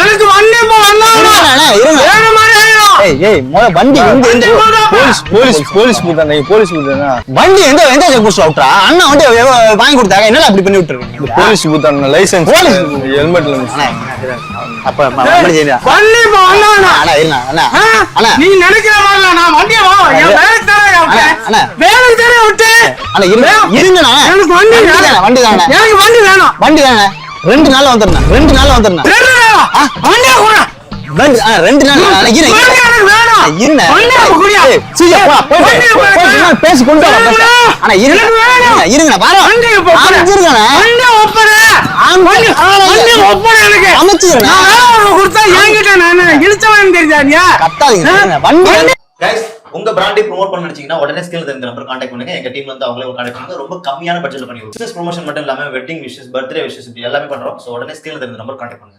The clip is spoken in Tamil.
எனக்கு வண்டி போ அண்ணா இருங்க ஏய் ஏய் வண்டி எங்க போலீஸ் புதானே போலீஸ் புதானா வண்டி எந்த செக் போஸ்ட் அவுட்ரா அண்ணா வண்டி வாங்கி கொடுத்தாங்க என்னடா அப்படி பண்ணி விட்டுருக்கீங்க போலீஸ் புதான லைசென்ஸ் ஹெல்மெட்ல அப்ப வண்டி போ அண்ணா இருங்க அண்ணா நீ நினைக்கிற மாதிரி நான் வண்டியை வா என் வேலைக்கு தரேன் விட்டு இருங்கண்ணா எனக்கு வண்டி தானே எனக்கு வண்டி வேணும் 2 நாள்ல வந்துறேன் 2 நாள்ல வந்துறேன் 2 நாள் பேசி கொண்டு இருங்க உங்க பிராண்டை ப்ரோமோட் பண்ண நினைச்சீங்கன்னா உடனே ஸ்கில் இந்த நம்பர் கான்டாக்ட் பண்ணுங்க. எங்க டீம்ல இருந்து அவங்களே கான்டாக்ட் பண்ணுங்க. ரொம்ப கம்மியான பட்ஜெட்ல பண்ணி பிசினஸ் ப்ரொமோஷன் மட்டும் இல்லாம வெட்டிங் விஷஸ், பர்த்டே விஷஸ் எல்லாமே பண்றோம். சோ உடனே ஸ்கில் இந்த நம்பர் கான்டாக்ட் பண்ணுங்க.